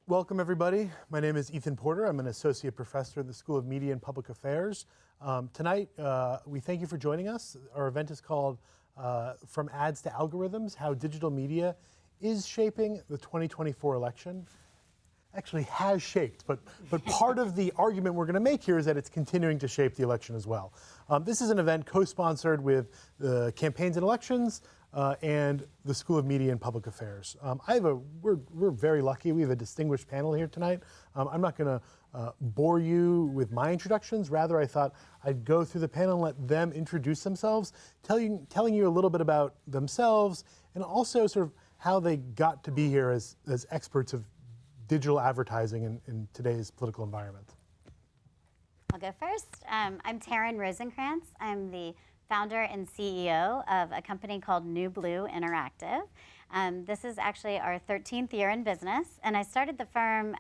Welcome, everybody. My name is Ethan Porter. I'm an associate professor in the School of Media and Public Affairs. Tonight, we thank you for joining us. Our event is called From Ads to Algorithms, How Digital Media is Shaping the 2024 Election. Actually has shaped, but part of the argument we're going to make here is that it's continuing to shape the election as well. This is an event co-sponsored with the Campaigns and Elections and the School of Media and Public Affairs. We're very lucky. We have a distinguished panel here tonight. I'm not going to bore you with my introductions. Rather, I thought I'd go through the panel and let them introduce themselves, telling you a little bit about themselves and also sort of how they got to be here as experts of digital advertising in today's political environment. I'll go first. I'm Taryn Rosenkrantz. I'm the founder and CEO of a company called New Blue Interactive. This is actually our 13th year in business, and I started the firm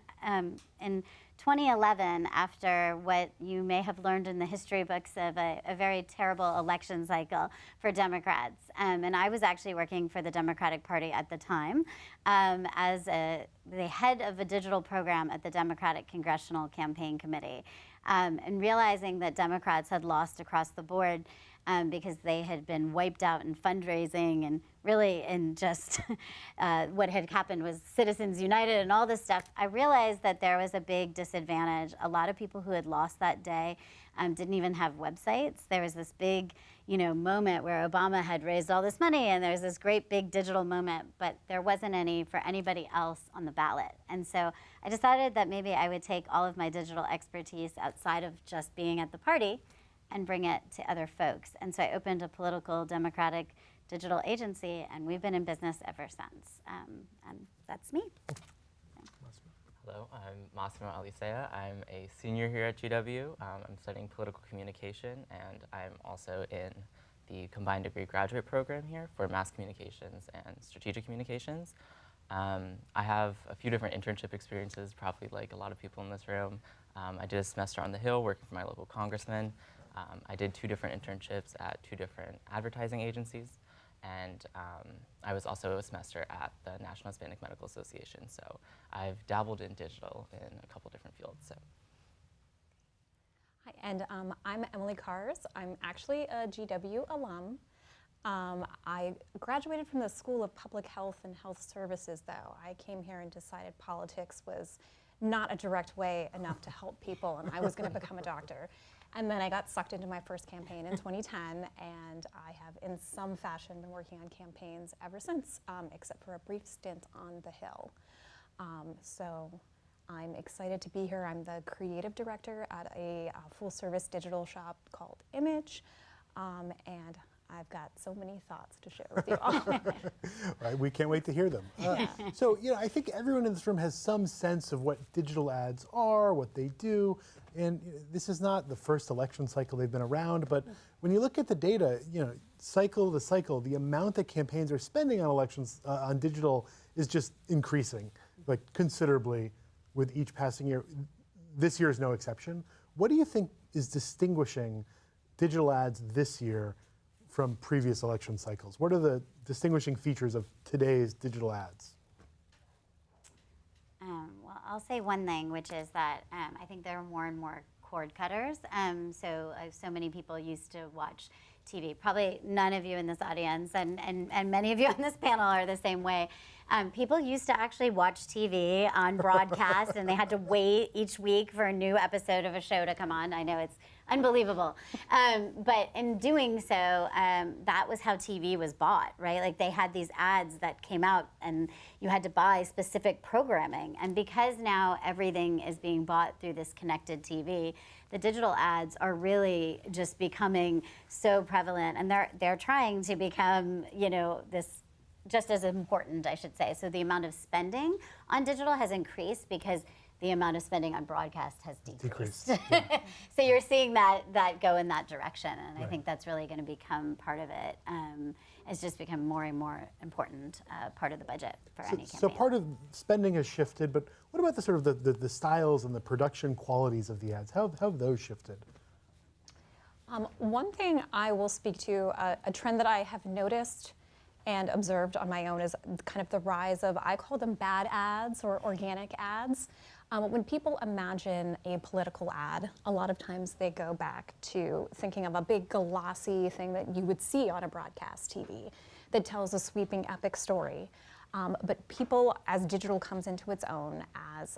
in 2011 after what you may have learned in the history books of a very terrible election cycle for Democrats. And I was actually working for the Democratic Party at the time as the head of a digital program at the Democratic Congressional Campaign Committee, and realizing that Democrats had lost across the board because they had been wiped out in fundraising and really in just what had happened was Citizens United and all this stuff. I realized that there was a big disadvantage. A lot of people who had lost that day didn't even have websites. There was this big, moment where Obama had raised all this money and there's this great big digital moment, but there wasn't any for anybody else on the ballot. And so I decided that maybe I would take all of my digital expertise outside of just being at the party and bring it to other folks. And so I opened a political democratic digital agency, and we've been in business ever since. And that's me. Hello, I'm Massimo Alisea. I'm a senior here at GW. I'm studying political communication, and I'm also in the combined degree graduate program here for mass communications and strategic communications. I have a few different internship experiences, probably like a lot of people in this room. I did a semester on the Hill working for my local congressman. I did 2 different internships at 2 different advertising agencies, and I was also a semester at the National Hispanic Medical Association. So I've dabbled in digital in a couple different fields. So. Hi, and I'm Emily Kars. I'm actually a GW alum. I graduated from the School of Public Health and Health Services, though. I came here and decided politics was not a direct way enough to help people, and I was going to become a doctor. And then I got sucked into my first campaign in 2010, and I have, in some fashion, been working on campaigns ever since, except for a brief stint on the Hill. So I'm excited to be here. I'm the creative director at a full-service digital shop called Image, and I've got so many thoughts to share with you all. Right, we can't wait to hear them. So, I think everyone in this room has some sense of what digital ads are, what they do, and this is not the first election cycle they've been around, but when you look at the data, cycle to cycle, the amount that campaigns are spending on elections, on digital, is just increasing, like considerably with each passing year. This year is no exception. What do you think is distinguishing digital ads this year from previous election cycles? What are the distinguishing features of today's digital ads? Well, I'll say one thing, which is that I think there are more and more cord cutters. So many people used to watch TV. Probably none of you in this audience and many of you on this panel are the same way. People used to actually watch TV on broadcast and they had to wait each week for a new episode of a show to come on. I know it's unbelievable. But in doing so, that was how TV was bought, right? Like they had these ads that came out and you had to buy specific programming. And because now everything is being bought through this connected TV, the digital ads are really just becoming so prevalent, and they're trying to become, this just as important, I should say. So the amount of spending on digital has increased because the amount of spending on broadcast has decreased. Yeah. So you're seeing that go in that direction, and I think that's really going to become part of it. It's just become more and more important part of the budget for any campaign. So part of spending has shifted, but what about the sort of the styles and the production qualities of the ads? How have those shifted? One thing I will speak to, a trend that I have noticed and observed on my own is kind of the rise of, I call them bad ads or organic ads. When people imagine a political ad, a lot of times they go back to thinking of a big glossy thing that you would see on a broadcast TV that tells a sweeping epic story. But people, as digital comes into its own, as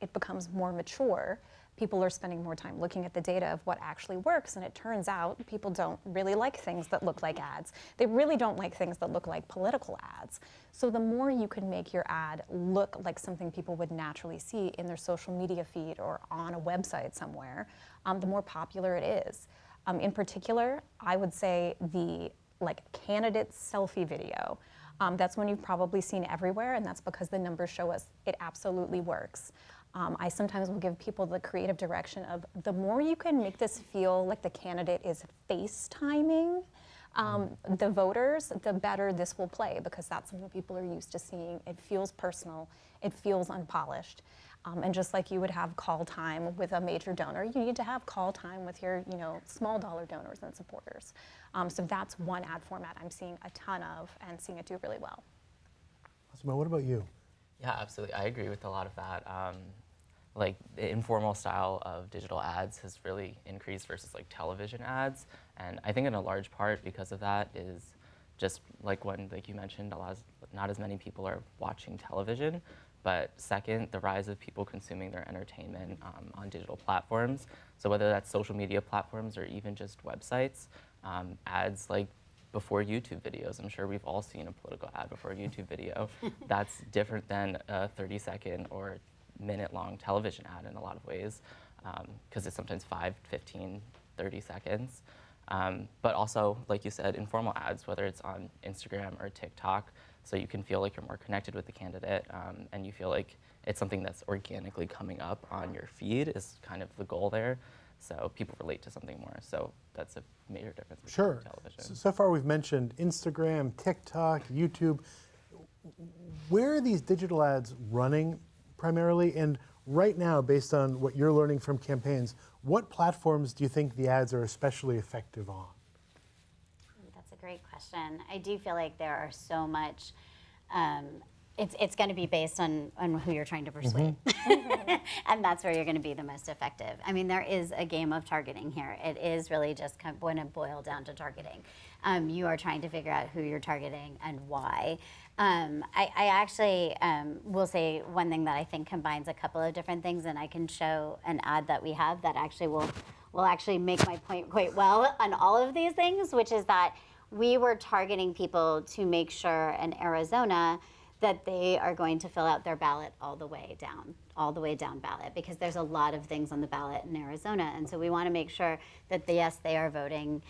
it becomes more mature, people are spending more time looking at the data of what actually works, and it turns out people don't really like things that look like ads. They really don't like things that look like political ads. So the more you can make your ad look like something people would naturally see in their social media feed or on a website somewhere, the more popular it is. In particular, I would say the candidate selfie video. That's one you've probably seen everywhere, and that's because the numbers show us it absolutely works. I sometimes will give people the creative direction of the more you can make this feel like the candidate is FaceTiming the voters, the better this will play, because that's something people are used to seeing. It feels personal, it feels unpolished. And just like you would have call time with a major donor, you need to have call time with your small dollar donors and supporters. So that's one ad format I'm seeing a ton of and seeing it do really well. Asma, what about you? Yeah, absolutely. I agree with a lot of that. Like the informal style of digital ads has really increased versus like television ads. And I think in a large part because of that is just like you mentioned, not as many people are watching television. But second, the rise of people consuming their entertainment on digital platforms. So whether that's social media platforms or even just websites, ads like before YouTube videos. I'm sure we've all seen a political ad before a YouTube video. That's different than a 30-second or minute-long television ad in a lot of ways, because it's sometimes 5, 15, 30 seconds. But also, like you said, informal ads, whether it's on Instagram or TikTok, so you can feel like you're more connected with the candidate, and you feel like it's something that's organically coming up on your feed is kind of the goal there. So people relate to something more. So that's a major difference between television. So far we've mentioned Instagram, TikTok, YouTube. Where are these digital ads running primarily? And right now, based on what you're learning from campaigns, what platforms do you think the ads are especially effective on? That's a great question. I do feel like there are so much, it's going to be based on who you're trying to persuade. And that's where you're going to be the most effective. I mean, there is a game of targeting here. It is really just kind of going to boil down to targeting. You are trying to figure out who you're targeting and why. I actually will say one thing that I think combines a couple of different things, and I can show an ad that we have that actually will actually make my point quite well on all of these things, which is that we were targeting people to make sure in Arizona that they are going to fill out their ballot all the way down ballot, because there's a lot of things on the ballot in Arizona. And so we want to make sure that, yes, they are voting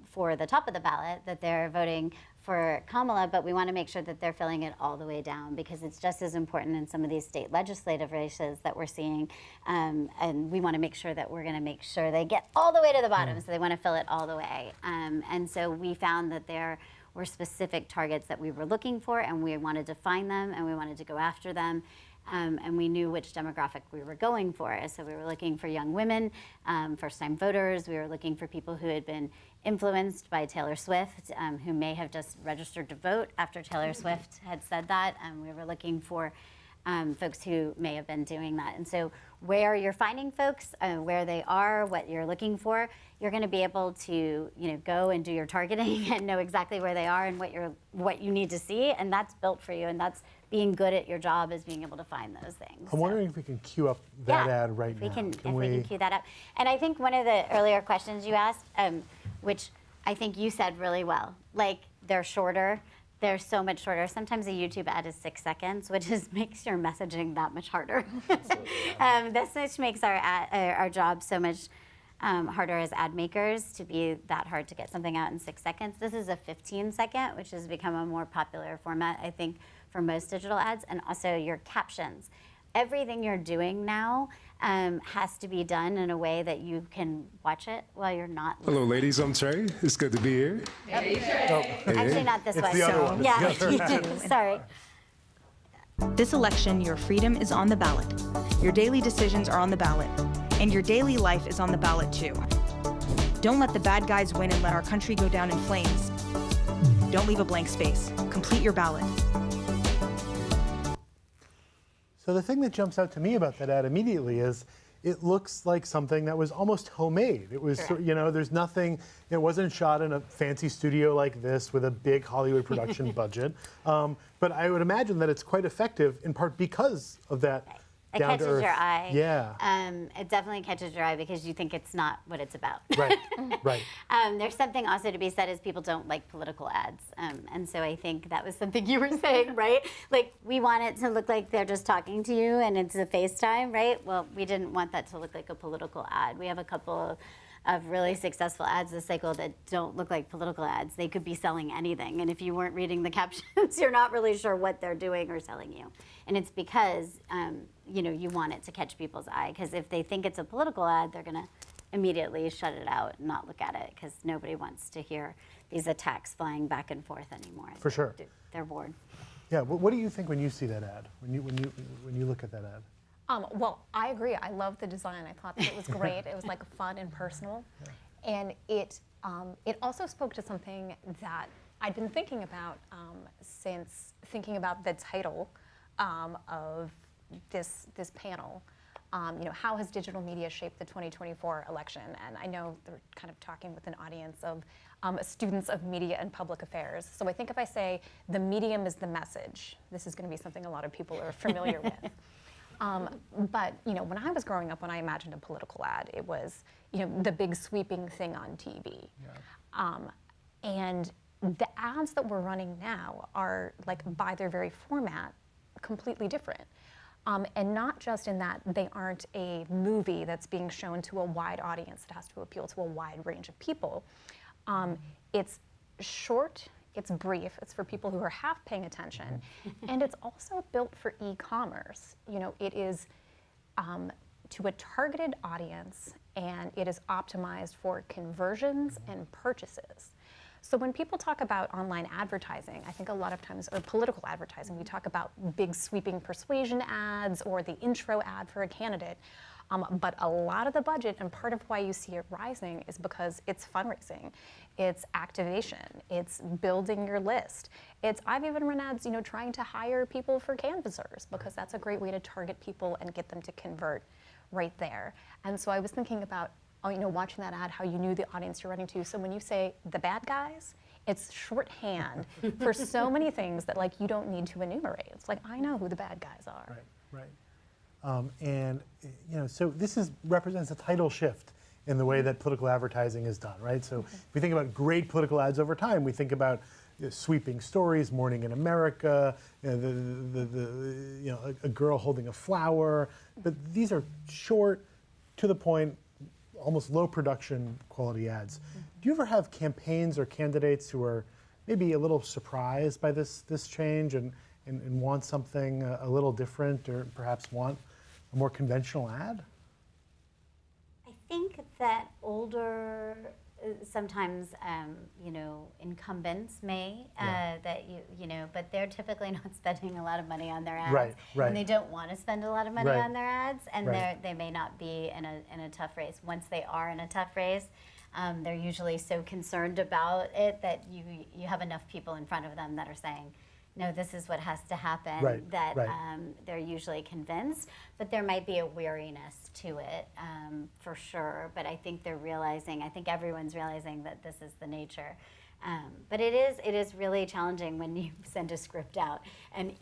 for the top of the ballot, that they're voting for Kamala, but we want to make sure that they're filling it all the way down, because it's just as important in some of these state legislative races that we're seeing. And we want to make sure that we're going to make sure they get all the way to the bottom, so they want to fill it all the way. And so we found that there were specific targets that we were looking for, and we wanted to find them, and we wanted to go after them. And we knew which demographic we were going for. So we were looking for young women, first-time voters. We were looking for people who had been influenced by Taylor Swift, who may have just registered to vote after Taylor Swift had said that. We were looking for folks who may have been doing that. And so where you're finding folks, where they are, what you're looking for, you're going to be able to go and do your targeting and know exactly where they are and what you need to see. And that's built for you. And that's being good at your job, is being able to find those things. I'm wondering if we can queue up that ad right now. If we can queue that up. And I think one of the earlier questions you asked, which I think you said really well, like they're shorter. They're so much shorter. Sometimes a YouTube ad is 6 seconds, which makes your messaging that much harder. This makes our job so much harder as ad makers, to be that hard to get something out in 6 seconds. This is a 15-second, which has become a more popular format, I think, for most digital ads. And also your captions. Everything you're doing now has to be done in a way that you can watch it while you're not listening. Hello, ladies. I'm Trey. It's good to be here. Hey, Trey. Actually, not this way. The other one. Yeah, sorry. This election, your freedom is on the ballot. Your daily decisions are on the ballot. And your daily life is on the ballot, too. Don't let the bad guys win and let our country go down in flames. Don't leave a blank space. Complete your ballot. So the thing that jumps out to me about that ad immediately is it looks like something that was almost homemade. It was, Correct. there's nothing, it wasn't shot in a fancy studio like this with a big Hollywood production budget. But I would imagine that it's quite effective in part because of that It down to catches earth. your eye. Yeah. It definitely catches your eye because you think it's not what it's about. Right, right. There's something also to be said is people don't like political ads. And so I think that was something you were saying, right? Like, we want it to look like they're just talking to you and it's a FaceTime, right? Well, we didn't want that to look like a political ad. We have a couple of really successful ads this cycle that don't look like political ads. They could be selling anything. And if you weren't reading the captions, you're not really sure what they're doing or selling you. And it's because, you want it to catch people's eye. Because if they think it's a political ad, they're going to immediately shut it out and not look at it because nobody wants to hear these attacks flying back and forth anymore. For sure. They're bored. Yeah, what do you think when you see that ad, when you look at that ad? Well, I agree. I love the design. I thought that it was great. It was like fun and personal, and it also spoke to something that I'd been thinking about since thinking about the title of this panel. How has digital media shaped the 2024 election? And I know they're kind of talking with an audience of students of media and public affairs. So I think if I say the medium is the message, this is going to be something a lot of people are familiar with. But when I was growing up, when I imagined a political ad, it was the big sweeping thing on TV. Yeah. And the ads that we're running now are, like, by their very format, completely different. And not just in that they aren't a movie that's being shown to a wide audience that has to appeal to a wide range of people. It's short. It's brief, it's for people who are half paying attention, and it's also built for e-commerce. It is to a targeted audience, and it is optimized for conversions and purchases. So when people talk about online advertising, I think a lot of times, or political advertising, we talk about big sweeping persuasion ads or the intro ad for a candidate. But a lot of the budget, and part of why you see it rising, is because it's fundraising, it's activation, it's building your list. I've even run ads, trying to hire people for canvassers, because that's a great way to target people and get them to convert right there. And so I was thinking about, watching that ad, how you knew the audience you're running to. So when you say the bad guys, it's shorthand for so many things that, like, you don't need to enumerate. It's like, I know who the bad guys are. Right. So this represents a tidal shift in the way that political advertising is done, right? So if we think about great political ads over time, we think about sweeping stories, Morning in America, a girl holding a flower, but these are short, to the point, almost low production quality ads. Do you ever have campaigns or candidates who are maybe a little surprised by this change and want something a little different, or perhaps want a more conventional ad? I think that older, sometimes, incumbents may, but they're typically not spending a lot they're on their ads. Right. And they don't want to spend a lot of money Right. on their ads, and Right. they may not be in a tough race. Once they are in a tough race, they're usually so concerned about it that you have enough people in front of them that are saying, no, this is what has to happen, Right, that right. they're usually convinced, but there might be a weariness to it, for sure. But I think I think everyone's realizing that this is the nature. But it is really challenging when you send a script out, and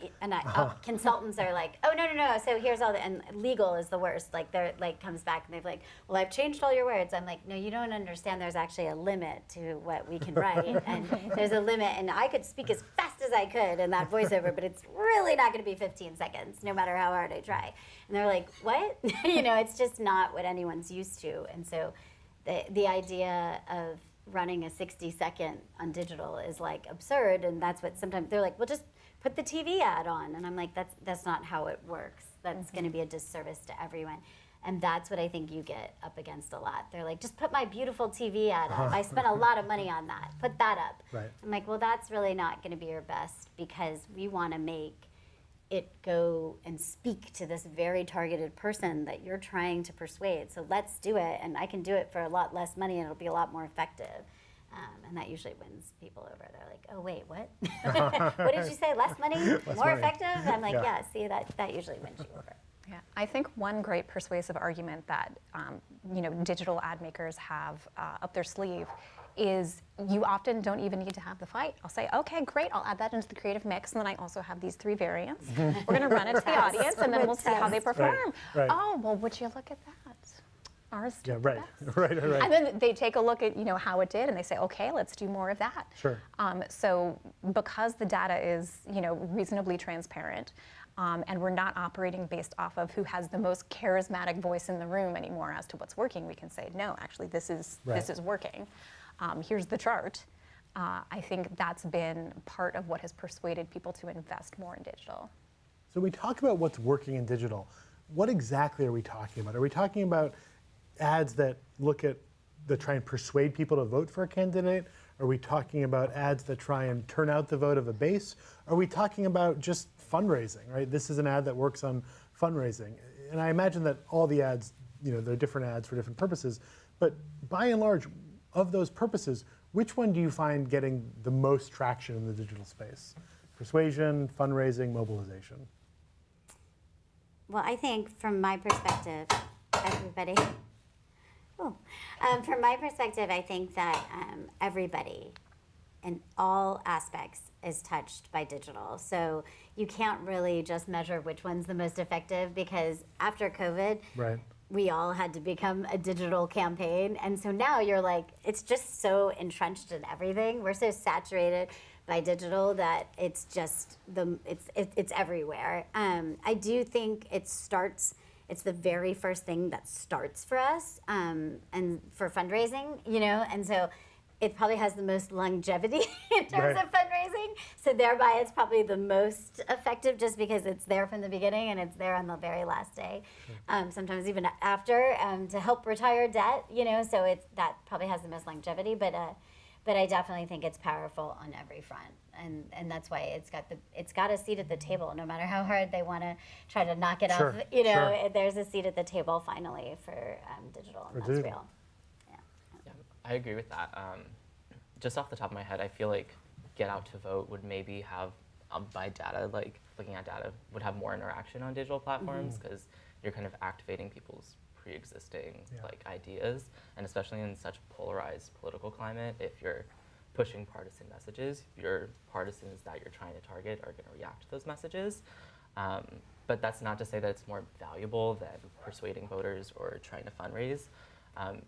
consultants are like, oh, no, so here's all and legal is the worst. Like, they're like, comes back and they're like, well, I've changed all your words. I'm like, no, you don't understand. There's actually a limit to what we can write, and there's a limit, and I could speak as fast as I could in that voiceover, but it's really not going to be 15 seconds, no matter how hard I try. And they're like, what? It's just not what anyone's used to. And so the idea of running a 60-second on digital is, like, absurd, and that's what sometimes they're like, well, just put the TV ad on, and I'm like, that's not how it works. That's going to be a disservice to everyone. And that's what I think you get up against a lot. They're like, just put my beautiful TV ad up. I spent a lot of money on that. Put that up. Right. I'm like, well, that's really not going to be your best, because we want to make it go and speak to this very targeted person that you're trying to persuade. So let's do it, and I can do it for a lot less money, and it'll be a lot more effective. And that usually wins people over. They're like, oh, wait, what? What did you say? Less money? More money. effective? I'm like, Yeah. yeah, see, that usually wins you over. Yeah, I think one great persuasive argument that digital ad makers have up their sleeve is you often don't even need to have the fight. I'll say, okay, great, I'll add that into the creative mix, and then I also have these 3 variants. We're going to run it to the audience, and then we'll see how they perform. Right. Oh, well, would you look at that? Ours did Yeah, the right, best. right. And then they take a look at how it did, and they say, okay, let's do more of that. Sure. So because the data is reasonably transparent, and we're not operating based off of who has the most charismatic voice in the room anymore as to what's working, we can say, no, actually, this is working. Here's the chart. I think that's been part of what has persuaded people to invest more in digital. So we talk about what's working in digital. What exactly are we talking about? Are we talking about ads that try and persuade people to vote for a candidate? Are we talking about ads that try and turn out the vote of a base? Are we talking about just fundraising, right? This is an ad that works on fundraising. And I imagine that all the ads, there are different ads for different purposes, but by and large, of those purposes, which one do you find getting the most traction in the digital space? Persuasion, fundraising, mobilization? Well, I think from my perspective, everybody. From my perspective, I think that everybody in all aspects is touched by digital. So you can't really just measure which one's the most effective, because after COVID, Right. we all had to become a digital campaign. And so now you're like, it's just so entrenched in everything. We're so saturated by digital that it's just it's everywhere. I do think it's the very first thing that starts for us, and for fundraising, and so it probably has the most longevity in terms of fundraising. So thereby it's probably the most effective, just because it's there from the beginning and it's there on the very last day. Sometimes even after, to help retire debt, so that probably has the most longevity, but I definitely think it's powerful on every front. And that's why it's got a seat at the table, no matter how hard they want to try to knock it Sure, off. sure. There's a seat at the table finally for digital, and that's real. Yeah, I agree with that. Just off the top of my head, I feel like Get Out to Vote would maybe have, by data, like looking at data, would have more interaction on digital platforms, because you're kind of activating people's pre-existing ideas, and especially in such a polarized political climate, if you're pushing partisan messages, your partisans that you're trying to target are going to react to those messages. But that's not to say that it's more valuable than persuading voters or trying to fundraise.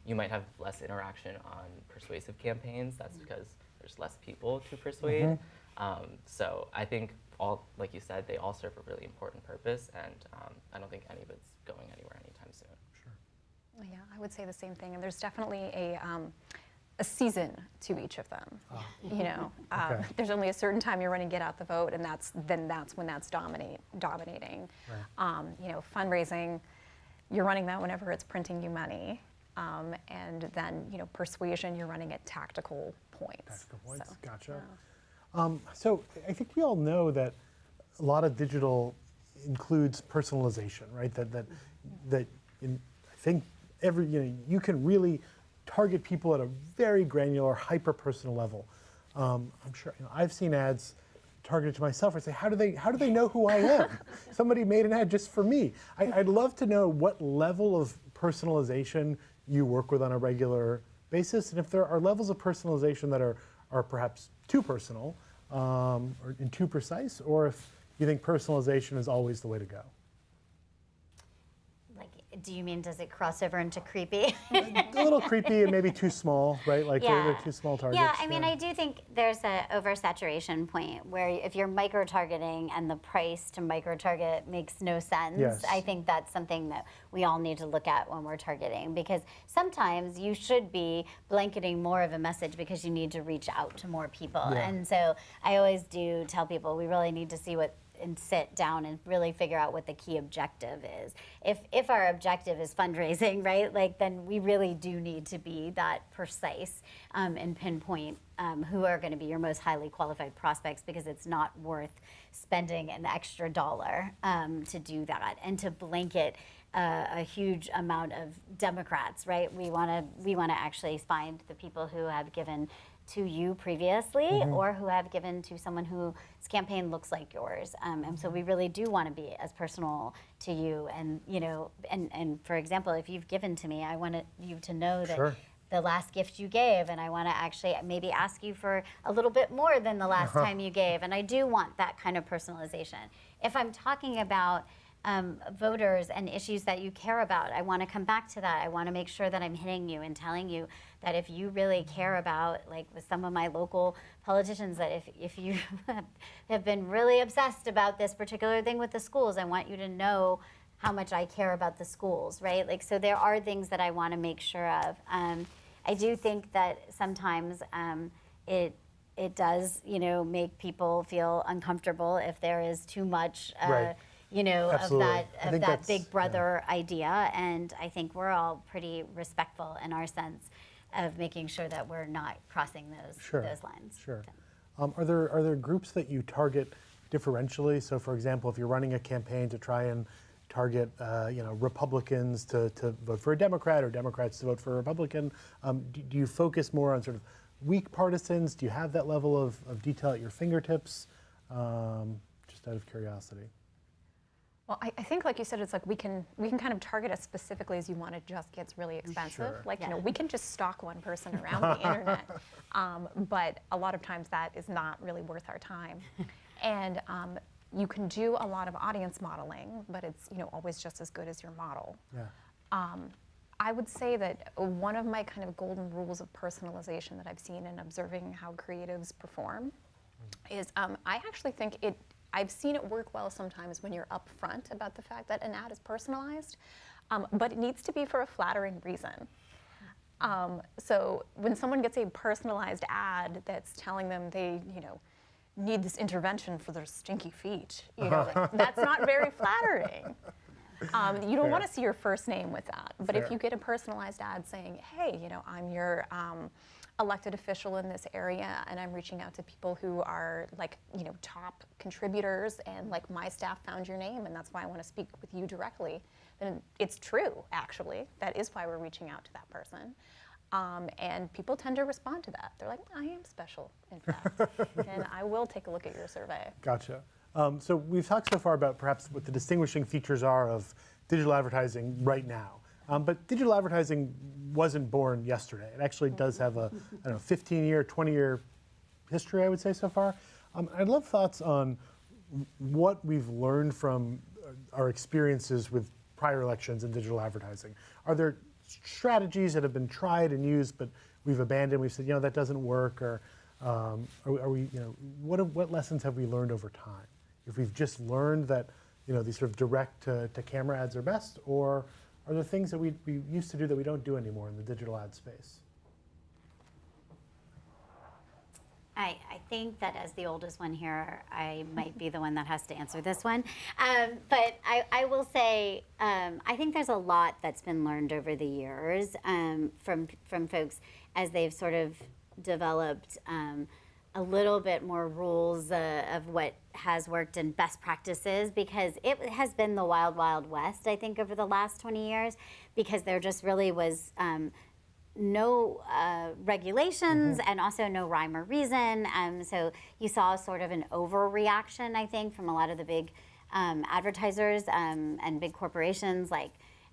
You might have less interaction on persuasive campaigns. That's because there's less people to persuade. So I think like you said, they all serve a really important purpose, and I don't think any of it's going anywhere anytime soon. Yeah, I would say the same thing. And there's definitely a season to each of them. Okay. There's only a certain time you're running Get Out the Vote, and that's when that's dominating. Right. Fundraising, you're running that whenever it's printing you money. And then, persuasion, you're running at tactical points. Tactical points, So, gotcha. yeah. So I think we all know that a lot of digital includes personalization, right? I think you can really target people at a very granular, hyper-personal level. I'm sure I've seen ads targeted to myself. I say, how do they know who I am? Somebody made an ad just for me. I'd love to know what level of personalization you work with on a regular basis, and if there are levels of personalization that are perhaps too personal or too precise, or if you think personalization is always the way to go. Do you mean, does it cross over into creepy? A little creepy and maybe too small, right? Like they're too small targets. Yeah, I mean, I do think there's a oversaturation point where if you're micro-targeting and the price to micro-target makes no sense, Yes. I think that's something that we all need to look at when we're targeting, because sometimes you should be blanketing more of a message because you need to reach out to more people. Yeah. And so I always do tell people we really need to see and sit down and really figure out what the key objective is. If our objective is fundraising, right, then we really do need to be that precise and pinpoint who are going to be your most highly qualified prospects, because it's not worth spending an extra dollar to do that and to blanket a huge amount of Democrats, right? We want to actually find the people who have given to you previously or who have given to someone whose campaign looks like yours. And so we really do want to be as personal to you. And, you know, and for example, if you've given to me, I want you to know that Sure. the last gift you gave, and I want to actually maybe ask you for a little bit more than the last time you gave. And I do want that kind of personalization. If I'm talking about voters and issues that you care about, I want to come back to that. I want to make sure that I'm hitting you and telling you that if you really care about, like with some of my local politicians, that if you have been really obsessed about this particular thing with the schools, I want you to know how much I care about the schools, right? Like, so there are things that I want to make sure of. I do think that sometimes it does, you know, make people feel uncomfortable if there is too much, Right. you know, Absolutely. I of think that that's- big brother idea. And I think we're all pretty respectful in our sense of making sure that we're not crossing those lines. Sure. Are there groups that you target differentially? So, for example, if you're running a campaign to try and target, you know, Republicans to vote for a Democrat or Democrats to vote for a Republican, do you focus more on sort of weak partisans? Do you have that level of detail at your fingertips? Just out of curiosity. Well, I think, like you said, it's like we can kind of target as specifically as you want. It just gets really expensive. Sure. Like, you Yeah. know, we can just stalk one person around the internet, but a lot of times that is not really worth our time. And you can do a lot of audience modeling, but it's, you know, always just as good as your model. Yeah. I would say that one of my kind of golden rules of personalization that I've seen in observing how creatives perform is I actually think I've seen it work well sometimes when you're upfront about the fact that an ad is personalized, but it needs to be for a flattering reason. So when someone gets a personalized ad that's telling them they, you know, need this intervention for their stinky feet, you know, like, that's not very flattering. You don't want to see your first name with that. But Fair. if you get a personalized ad saying, hey, you know, I'm your elected official in this area, and I'm reaching out to people who are, like, you know, top contributors, and like my staff found your name, and that's why I want to speak with you directly, then it's true, actually. That is why we're reaching out to that person. And people tend to respond to that. They're like, I am special, in fact, and I will take a look at your survey. Gotcha. So we've talked so far about perhaps what the distinguishing features are of digital advertising right now. But digital advertising wasn't born yesterday. It actually does have a, I don't know, 15-year, 20-year history, I would say, so far. I'd love thoughts on what we've learned from our experiences with prior elections in digital advertising. Are there strategies that have been tried and used, but we've abandoned? We've said, you know, that doesn't work, or are we, you know, what lessons have we learned over time? If we've just learned that, you know, these sort of direct to camera ads are best, or are there things that we used to do that we don't do anymore in the digital ad space? I think that as the oldest one here, I might be the one that has to answer this one. But I will say, I think there's a lot that's been learned over the years from folks as they've sort of developed a little bit more rules of what has worked and best practices, because it has been the wild, wild west, I think, over the last 20 years, because there just really was no regulations and also no rhyme or reason. So you saw sort of an overreaction, I think, from a lot of the big advertisers and big corporations.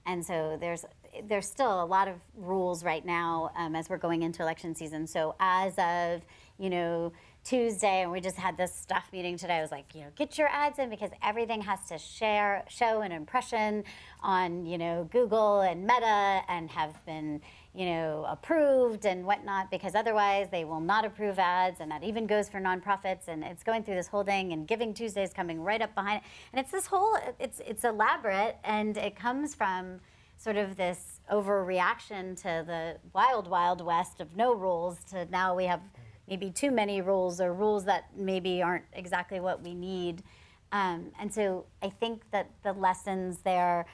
And so there's still a lot of rules right now as we're going into election season. So as of, you know, Tuesday, and we just had this staff meeting today, I was like, you know, get your ads in, because everything has to show an impression on, you know, Google and Meta, and have been, you know, approved and whatnot, because otherwise they will not approve ads, and that even goes for nonprofits, and it's going through this whole thing, and Giving Tuesday is coming right up behind it, and it's this whole, it's elaborate, and it comes from sort of this overreaction to the wild, wild west of no rules, to now we have maybe too many rules, or rules that maybe aren't exactly what we need. And so I think that the lessons there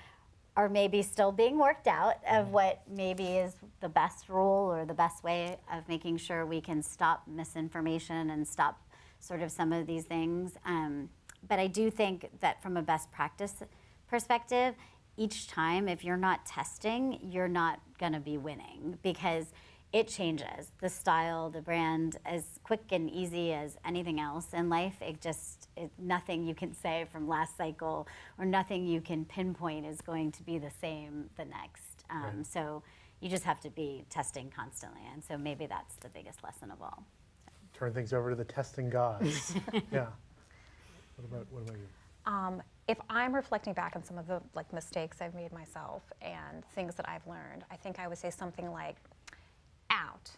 are maybe still being worked out of what maybe is the best rule or the best way of making sure we can stop misinformation and stop sort of some of these things. But I do think that from a best practice perspective, each time, if you're not testing, you're not gonna be winning, because it changes. The style, the brand, as quick and easy as anything else in life. Nothing you can say from last cycle or nothing you can pinpoint is going to be the same the next. Right. So you just have to be testing constantly. And so maybe that's the biggest lesson of all. Turn things over to the testing gods. Yeah. What about you? If I'm reflecting back on some of the mistakes I've made myself and things that I've learned, I think I would say something like out,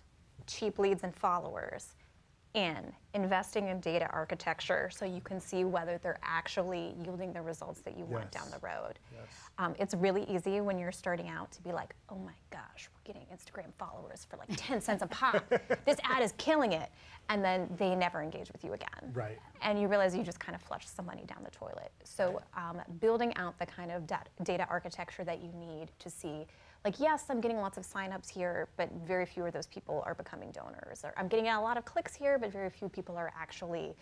cheap leads and followers, in, investing in data architecture so you can see whether they're actually yielding the results that you want down the road. Yes. It's really easy when you're starting out to be like, oh my gosh, we're getting Instagram followers for like 10 cents a pop. This ad is killing it. And then they never engage with you again. Right. And you realize you just kind of flushed some money down the toilet. So building out the kind of data architecture that you need to see, like, yes, I'm getting lots of signups here, but very few of those people are becoming donors. Or I'm getting a lot of clicks here, but very few people are actually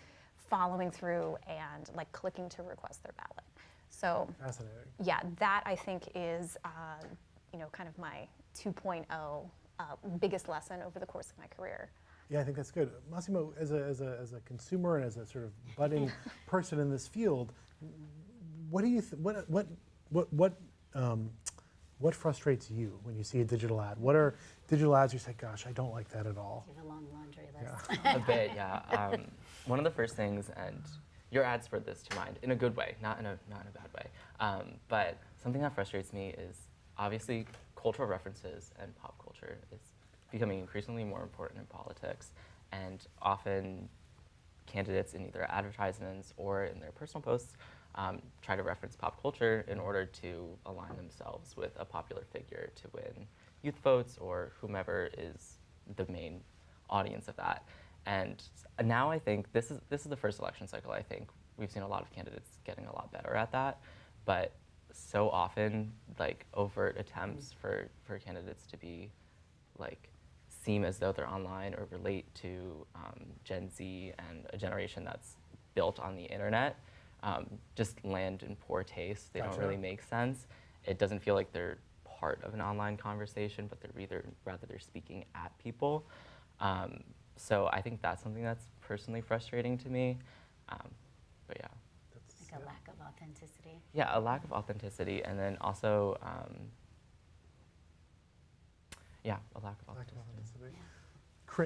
following through and like clicking to request their ballot. So Fascinating. yeah, that I think is kind of my 2.0 biggest lesson over the course of my career. Yeah, I think that's good. Massimo, as a consumer and as a sort of budding person in this field, what do you what frustrates you when you see a digital ad? What are digital ads you say, gosh, I don't like that at all? You have a long laundry list. A bit, yeah. One of the first things, and your ad spurred this to mind in a good way, not in a bad way. But something that frustrates me is obviously cultural references and pop culture is becoming increasingly more important in politics, and often candidates in either advertisements or in their personal posts try to reference pop culture in order to align themselves with a popular figure to win youth votes or whomever is the main audience of that. And now I think this is the first election cycle. I think we've seen a lot of candidates getting a lot better at that, but so often like overt attempts for candidates to be like seem as though they're online or relate to Gen Z and a generation that's built on the internet just land in poor taste. They don't really make sense. It doesn't feel like they're part of an online conversation, but rather they're speaking at people. So I think that's something that's personally frustrating to me. But yeah. Like a lack of authenticity. Yeah, a lack of authenticity, and then also, a lack of authenticity.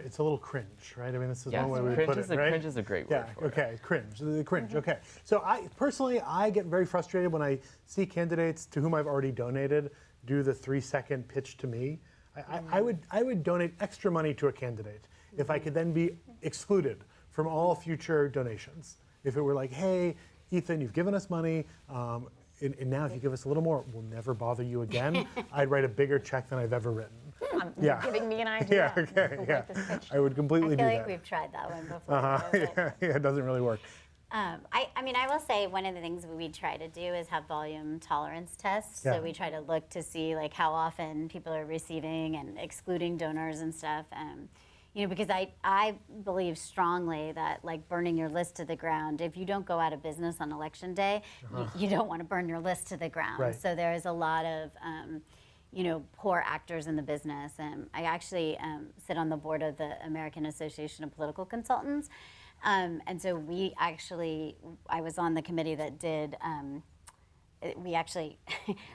It's a little cringe, right? I mean, this is Yes, one way we would cringe put is it, right? Cringe is a great word for it. Okay, cringe, the cringe, okay. So I get very frustrated when I see candidates to whom I've already donated do the 3-second pitch to me. I would donate extra money to a candidate if I could then be excluded from all future donations. If it were like, hey, Ethan, you've given us money, and now if you give us a little more, we'll never bother you again. I'd write a bigger check than I've ever written. You're giving me an idea. Yeah, okay, We'll yeah. write this pitch. I would completely I do feel that. like we've tried that one before. Yeah, it doesn't really work. I mean, I will say one of the things we try to do is have volume tolerance tests. Yeah. So we try to look to see like how often people are receiving and excluding donors and stuff. Because I believe strongly that like burning your list to the ground, if you don't go out of business on election day, you don't want to burn your list to the ground. Right. So there is a lot of poor actors in the business. I actually sit on the board of the American Association of Political Consultants. And so I was on the committee that did, we actually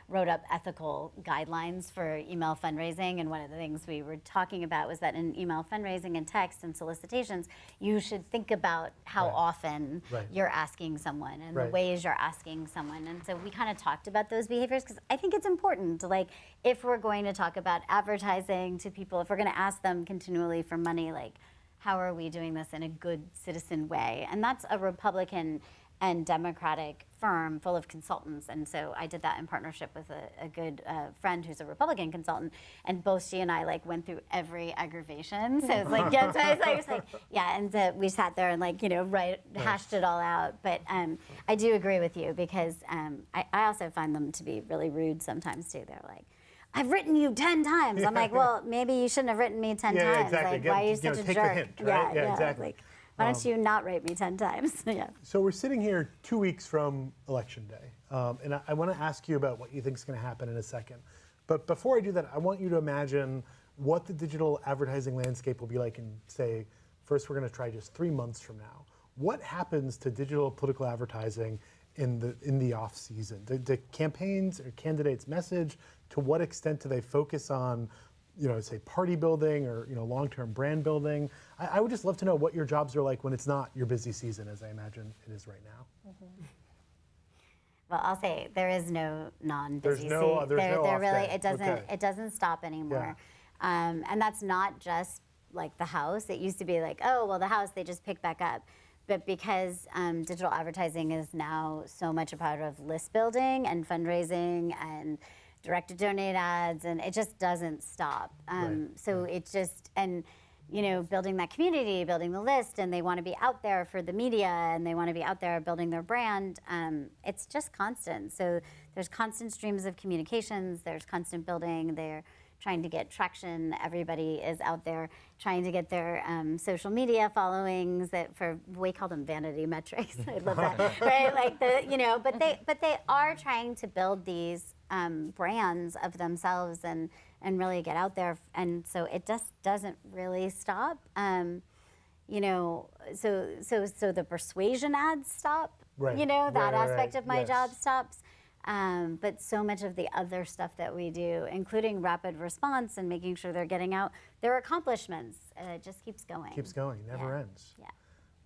wrote up ethical guidelines for email fundraising. And one of the things we were talking about was that in email fundraising and text and solicitations, you should think about how often you're asking someone and the ways you're asking someone. And so we kind of talked about those behaviors because I think it's important. Like, if we're going to talk about advertising to people, if we're going to ask them continually for money, like, how are we doing this in a good citizen way? And that's a Republican and Democratic firm full of consultants. And so I did that in partnership with a good friend who's a Republican consultant. And both she and I like went through every aggravation. So it's like, yeah, so I was like, yeah. And we sat there and like, hashed it all out. But I do agree with you because I also find them to be really rude sometimes too. They're like, I've written you 10 times. I'm like, well, maybe you shouldn't have written me 10 times. Exactly. Like, why are you such a take jerk? the hint, right? Yeah, exactly. Like, why don't you not write me 10 times? Yeah. So we're sitting here 2 weeks from Election Day, and I want to ask you about what you think is going to happen in a second. But before I do that, I want you to imagine what the digital advertising landscape will be like in, say, first we're going to try just 3 months from now. What happens to digital political advertising in the off season? The campaigns or candidates' message, to what extent do they focus on, say party building or long-term brand building? I would just love to know what your jobs are like when it's not your busy season, as I imagine it is right now. Mm-hmm. Well, I'll say there is no non-busy season. There's no off really, day. it doesn't stop anymore. Yeah. And that's not just like the House. It used to be like, oh, well, the House, they just pick back up. But because digital advertising is now so much a part of list building and fundraising and direct-to-donate ads, and it just doesn't stop. So it just, and building that community, building the list, and they want to be out there for the media, and they want to be out there building their brand. It's just constant. So there's constant streams of communications. There's constant building. They're trying to get traction. Everybody is out there trying to get their social media followings. We call them vanity metrics. I love that, right? Like but they are trying to build these brands of themselves and really get out there. And so it just doesn't really stop. So the persuasion ads stop. Right. That aspect of my Yes. job stops. But so much of the other stuff that we do, including rapid response and making sure they're getting out their accomplishments, just keeps going. Keeps going, never ends. Yeah.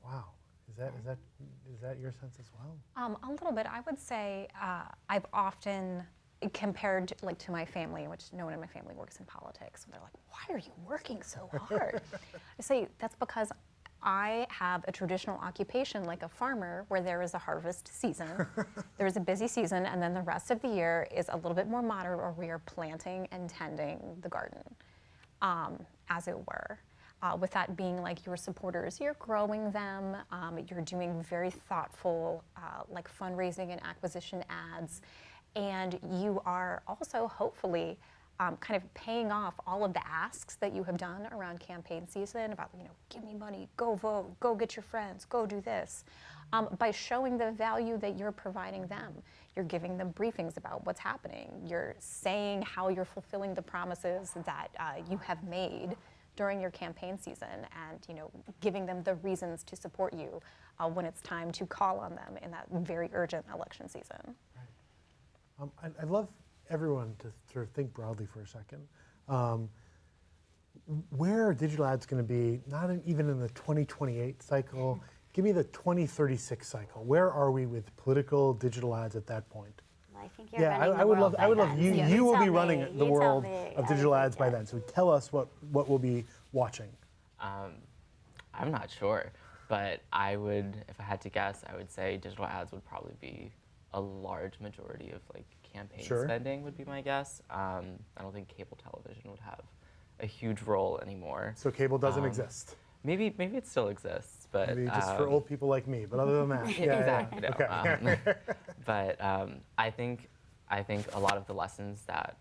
Wow. Is that your sense as well? A little bit. I would say I've often compared to my family, which no one in my family works in politics. They're like, why are you working so hard? I say that's because I have a traditional occupation like a farmer where there is a harvest season, there is a busy season, and then the rest of the year is a little bit more moderate where we are planting and tending the garden, as it were. With that being like your supporters, you're growing them, you're doing very thoughtful like fundraising and acquisition ads, and you are also hopefully kind of paying off all of the asks that you have done around campaign season about, give me money, go vote, go get your friends, go do this. By showing the value that you're providing them. You're giving them briefings about what's happening. You're saying how you're fulfilling the promises that you have made during your campaign season and, giving them the reasons to support you when it's time to call on them in that very urgent election season. Right. I'd love everyone to sort of think broadly for a second. Where are digital ads going to be, even in the 2028 cycle, give me the 2036 cycle. Where are we with political digital ads at that point? Well, I think you're running the world I would by love then. you will tell be me, running the you world tell me. of digital ads by then. So tell us what we'll be watching. I'm not sure, but if I had to guess, I would say digital ads would probably be a large majority of like campaign spending would be my guess. I don't think cable television would have a huge role anymore. So cable doesn't exist. Maybe it still exists, but Maybe just for old people like me. But other than that, exactly. Yeah. No, Okay. But I think a lot of the lessons that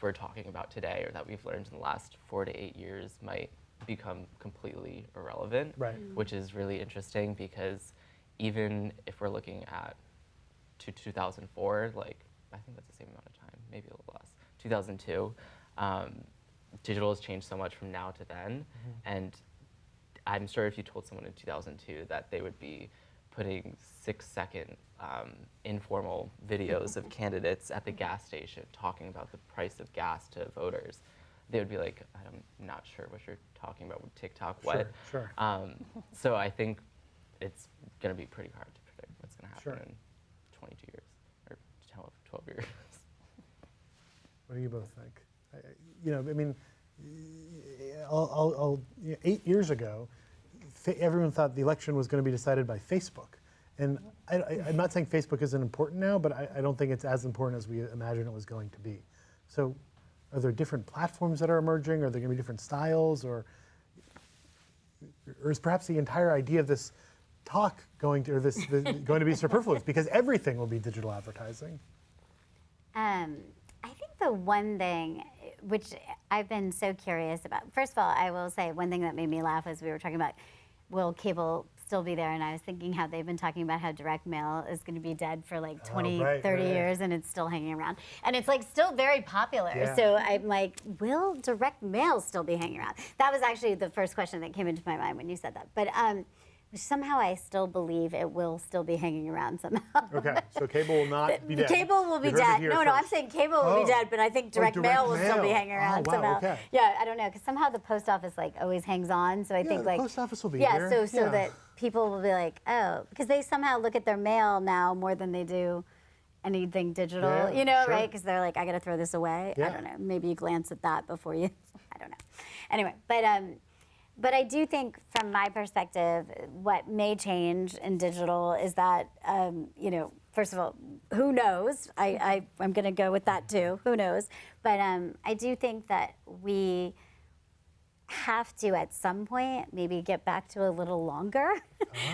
we're talking about today, or that we've learned in the last 4 to 8 years, might become completely irrelevant. Right. Which is really interesting because even if we're looking at 2004, like I think that's the same amount of time, maybe a little less. 2002, digital has changed so much from now to then, and I'm sure if you told someone in 2002 that they would be putting 6-second informal videos of candidates at the gas station talking about the price of gas to voters, they would be like, I'm not sure what you're talking about with TikTok, what? Sure. So I think it's going to be pretty hard to predict what's going to happen in 22 years or 12 years. What do you both think? I'll 8 years ago, everyone thought the election was going to be decided by Facebook. And I'm not saying Facebook isn't important now, but I don't think it's as important as we imagined it was going to be. So are there different platforms that are emerging? Are there going to be different styles? Or is perhaps the entire idea of this talk going to be superfluous because everything will be digital advertising? I think the one thing which I've been so curious about, first of all, I will say one thing that made me laugh was we were talking about, will cable still be there. And I was thinking how they've been talking about how direct mail is going to be dead for like 20, right, 30 right. years, and it's still hanging around. And it's like still very popular. Yeah. So I'm like, will direct mail still be hanging around? That was actually the first question that came into my mind when you said that. But somehow I still believe it will still be hanging around somehow. Okay, so cable will not be dead. Cable will be You heard it dead. here No, I'm first. saying cable will Oh. be dead, but I think direct direct mail will still be mail. hanging around Oh, wow, somehow. okay. Yeah, I don't know, because somehow the post office like always hangs on. So I think the like post office will be yeah, here. so Yeah. that people will be like, oh, because they somehow look at their mail now more than they do anything digital, Yeah, you know, sure. right? Because they're like, I got to throw this away. I Yeah. don't know. Maybe you glance at that before you. I don't know. Anyway, but I do think, from my perspective, what may change in digital is that, you know, first of all, who knows? I'm going to go with that too. Who knows? But I do think that we have to, at some point, maybe get back to a little longer.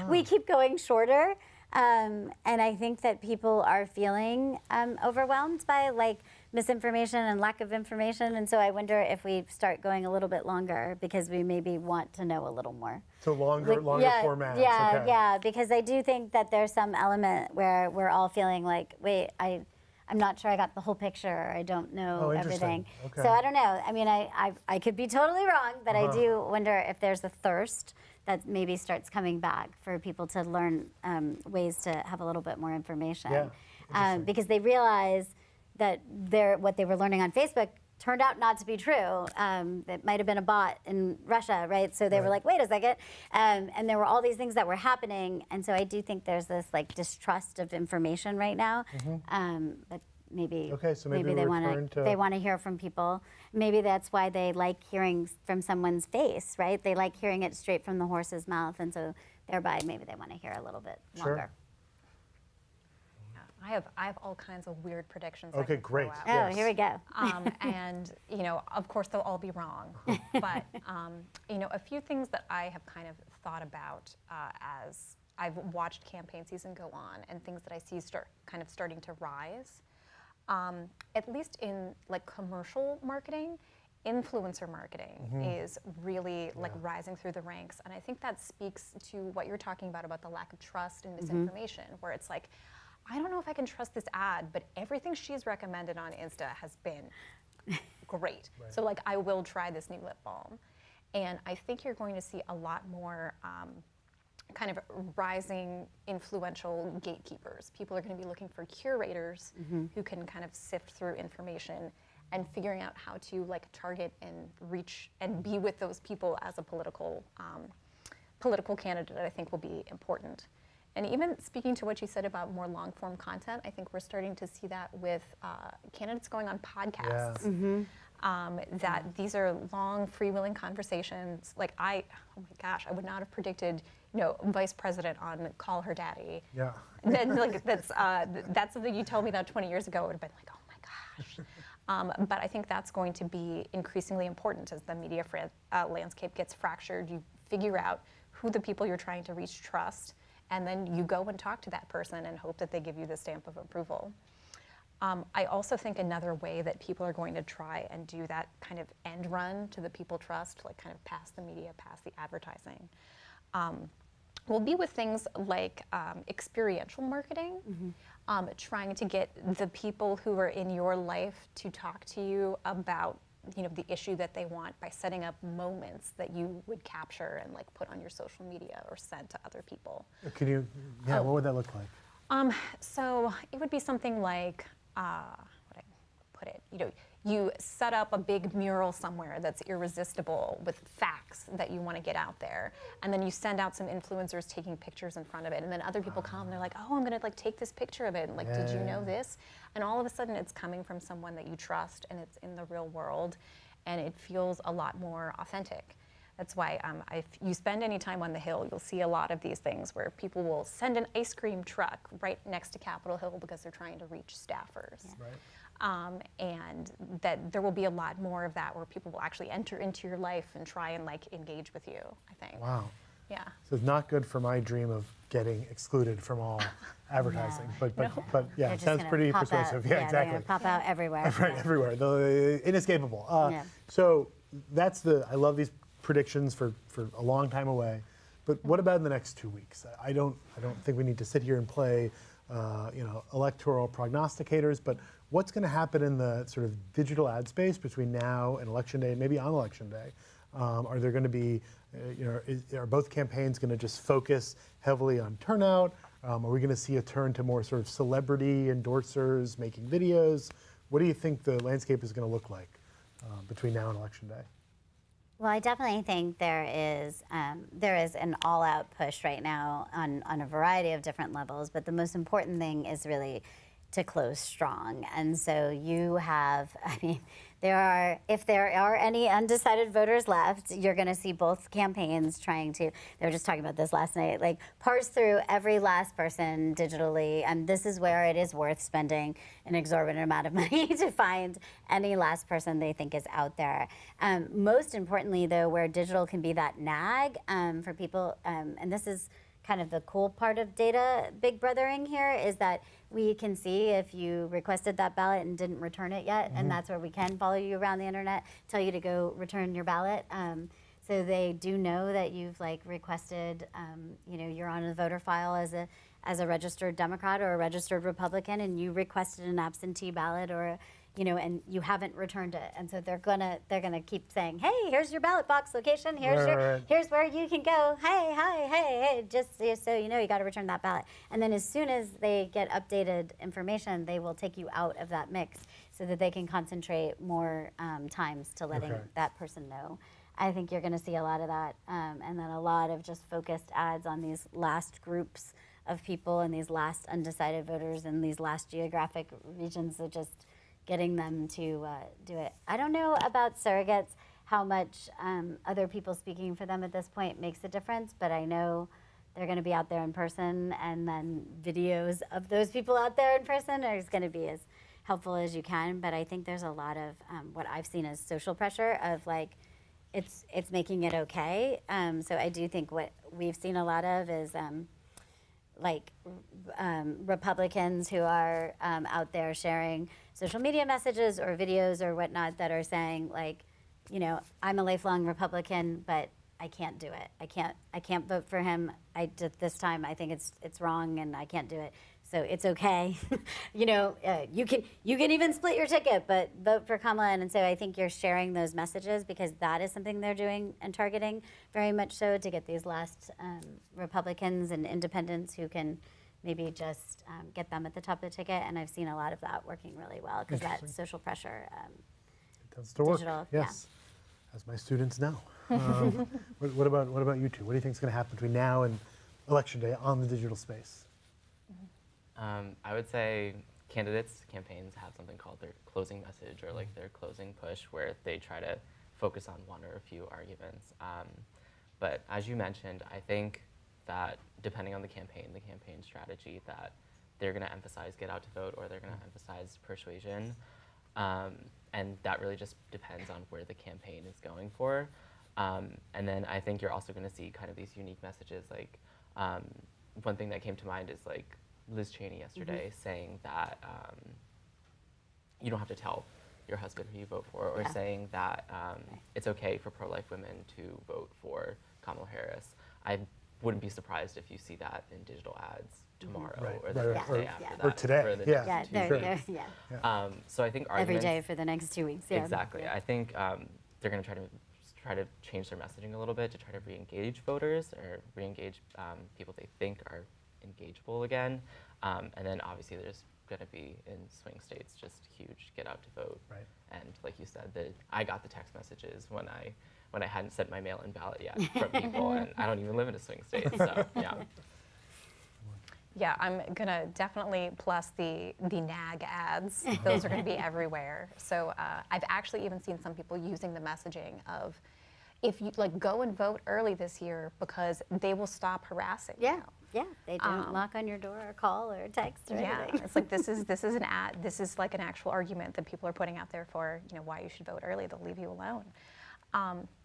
We keep going shorter. And I think that people are feeling overwhelmed by like misinformation and lack of information. And so I wonder if we start going a little bit longer because we maybe want to know a little more. So longer yeah, formats. Yeah, okay. yeah, because I do think that there's some element where we're all feeling like, wait, I'm not sure I got the whole picture, or I don't know Oh, interesting. everything. Okay. So I don't know. I mean, I could be totally wrong, but I do wonder if there's a thirst that maybe starts coming back for people to learn ways to have a little bit more information. Yeah, interesting. Because they realize that what they were learning on Facebook turned out not to be true. It might have been a bot in Russia, right? So they were like, wait a second. And there were all these things that were happening. And so I do think there's this like distrust of information right now. But maybe, Okay, so maybe they we'll return want to- they want to hear from people. Maybe that's why they like hearing from someone's face, right? They like hearing it straight from the horse's mouth. And so thereby maybe they want to hear a little bit Sure. longer. I have all kinds of weird predictions. Okay, I can throw great. out. Oh, Yes. here we go. And you know, of course, they'll all be wrong. But you know, a few things that I have kind of thought about as I've watched campaign season go on, and things that I see starting to rise. At least in like commercial marketing, influencer marketing is really like rising through the ranks, and I think that speaks to what you're talking about the lack of trust and misinformation, where it's like, I don't know if I can trust this ad, but everything she's recommended on Insta has been great. So like, I will try this new lip balm. And I think you're going to see a lot more kind of rising influential gatekeepers. People are going to be looking for curators who can kind of sift through information and figuring out how to like target and reach and be with those people as a political candidate, I think will be important. And even speaking to what you said about more long-form content, I think we're starting to see that with candidates going on podcasts. That these are long, freewheeling conversations. Like oh my gosh, I would not have predicted, you know, Vice President on Call Her Daddy. Yeah. And then like that's something you told me that 20 years ago. It would have been like, oh my gosh. But I think that's going to be increasingly important as the media landscape gets fractured. You figure out who the people you're trying to reach trust, and then you go and talk to that person and hope that they give you the stamp of approval. I also think another way that people are going to try and do that kind of end run to the people trust, like kind of past the media, past the advertising, will be with things like experiential marketing, trying to get the people who are in your life to talk to you about, you know, the issue that they want by setting up moments that you would capture and like put on your social media or send to other people. Can you, what would that look like? So it would be something like, what I put it, you know, you set up a big mural somewhere that's irresistible with facts that you want to get out there, and then you send out some influencers taking pictures in front of it, and then other people come and they're like, oh, I'm gonna like take this picture of it, and like, did you know this? And all of a sudden it's coming from someone that you trust, and it's in the real world, and it feels a lot more authentic. That's why if you spend any time on the Hill, you'll see a lot of these things where people will send an ice cream truck right next to Capitol Hill because they're trying to reach staffers. Right. And that there will be a lot more of that where people will actually enter into your life and try and like engage with you, I think. Wow. Yeah. So it's not good for my dream of getting excluded from all advertising, but yeah, They're it just sounds gonna pretty pop persuasive. out. Yeah, They're exactly. gonna pop out everywhere. Right, everywhere. Inescapable. Yeah. So I love these predictions for a long time away. But what about in the next 2 weeks? I don't think we need to sit here and play, electoral prognosticators. But what's going to happen in the sort of digital ad space between now and Election Day, maybe on Election Day? Are there going to be, are both campaigns going to just focus heavily on turnout? Are we going to see a turn to more sort of celebrity endorsers making videos? What do you think the landscape is going to look like between now and Election Day? Well, I definitely think there is an all-out push right now on a variety of different levels, but the most important thing is really to close strong. And so you have, if there are any undecided voters left, you're going to see both campaigns trying to, they were just talking about this last night, like parse through every last person digitally. And this is where it is worth spending an exorbitant amount of money to find any last person they think is out there. Most importantly, though, where digital can be that nag for people, and this is kind of the cool part of data big brothering here, is that we can see if you requested that ballot and didn't return it yet, and that's where we can follow you around the internet, tell you to go return your ballot. So they do know that you've requested, you're on the voter file as a registered Democrat or a registered Republican, and you requested an absentee ballot or and you haven't returned it, and so they're gonna keep saying, hey, here's your ballot box location, here's where you can go, hey, just so you know, you got to return that ballot. And then as soon as they get updated information, they will take you out of that mix so that they can concentrate more times to letting that person know. I think you're going to see a lot of that, and then a lot of just focused ads on these last groups of people and these last undecided voters and these last geographic regions of just getting them to do it. I don't know about surrogates, how much other people speaking for them at this point makes a difference, but I know they're going to be out there in person, and then videos of those people out there in person are going to be as helpful as you can. But I think there's a lot of what I've seen as social pressure of it's making it okay. So I do think what we've seen a lot of is Republicans who are out there sharing social media messages or videos or whatnot that are saying I'm a lifelong Republican, but I can't do it. I can't vote for him. This time I think it's wrong and I can't do it. So it's okay. You can even split your ticket, but vote for Kamala. And so I think you're sharing those messages because that is something they're doing and targeting very much so to get these last Republicans and independents who can maybe just get them at the top of the ticket. And I've seen a lot of that working really well because that social pressure. It tends to work. Digital, yes, as my students know. What about you two? What do you think is going to happen between now and Election Day on the digital space? I would say campaigns have something called their closing message or their closing push where they try to focus on one or a few arguments. But as you mentioned, I think that depending on the campaign strategy, that they're going to emphasize get out to vote or they're going to emphasize persuasion. And that really just depends on where the campaign is going for. And then I think you're also going to see kind of these unique messages. One thing that came to mind is Liz Cheney yesterday saying that you don't have to tell your husband who you vote for, or saying that it's okay for pro-life women to vote for Kamala Harris. I wouldn't be surprised if you see that in digital ads tomorrow or the next day after that. Or today. For the next 2 weeks. So I think every day for the next 2 weeks. Yeah. Exactly. I think they're going to try to change their messaging a little bit to try to re-engage voters or re-engage people they think are engageable again. And then obviously there's going to be in swing states just huge get out to vote. Right. And like you said, I got the text messages when I hadn't sent my mail-in ballot yet from people, and I don't even live in a swing state. So yeah. Yeah, I'm gonna definitely plus the nag ads. Those are gonna be everywhere. So I've actually even seen some people using the messaging of, if you go and vote early this year because they will stop harassing you. Yeah, they don't knock on your door or call or text or anything. It's this is an ad. This is an actual argument that people are putting out there for why you should vote early. They'll leave you alone.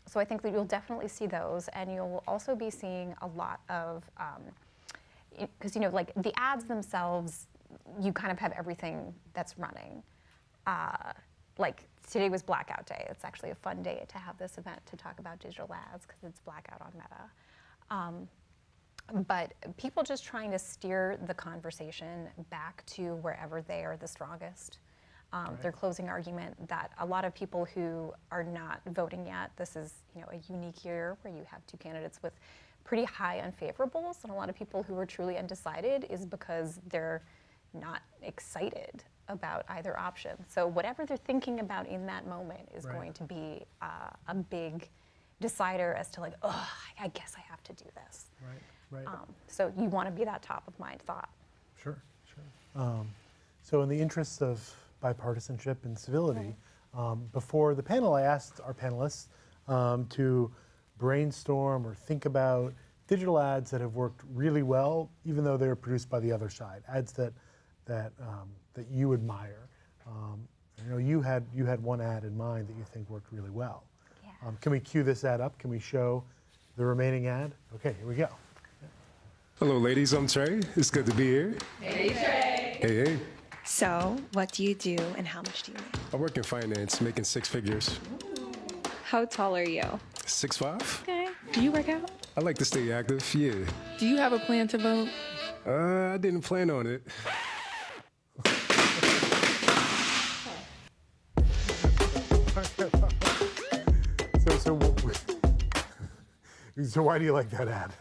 So I think that you'll definitely see those, and you'll also be seeing a lot of because the ads themselves, you kind of have everything that's running. Today was Blackout Day. It's actually a fun day to have this event to talk about digital ads because it's blackout on Meta. But people just trying to steer the conversation back to wherever they are the strongest. Their closing argument that a lot of people who are not voting yet, this is a unique year where you have two candidates with pretty high unfavorables, and a lot of people who are truly undecided is because they're not excited about either option. So whatever they're thinking about in that moment is going to be a big decider as to like, oh, I guess I have to do this. Right. So you want to be that top of mind thought. Sure. So in the interests of bipartisanship and civility, before the panel, I asked our panelists to brainstorm or think about digital ads that have worked really well, even though they're produced by the other side, ads that you admire. I know you had one ad in mind that you think worked really well. Yeah. Can we cue this ad up? Can we show the remaining ad? Okay, here we go. Hello, ladies. I'm Trey. It's good to be here. Hey, Trey. Hey. So, what do you do and how much do you make? I work in finance, making 6 figures. How tall are you? 6'5". Okay. Do you work out? I like to stay active. Yeah. Do you have a plan to vote? I didn't plan on it. So why do you like that ad?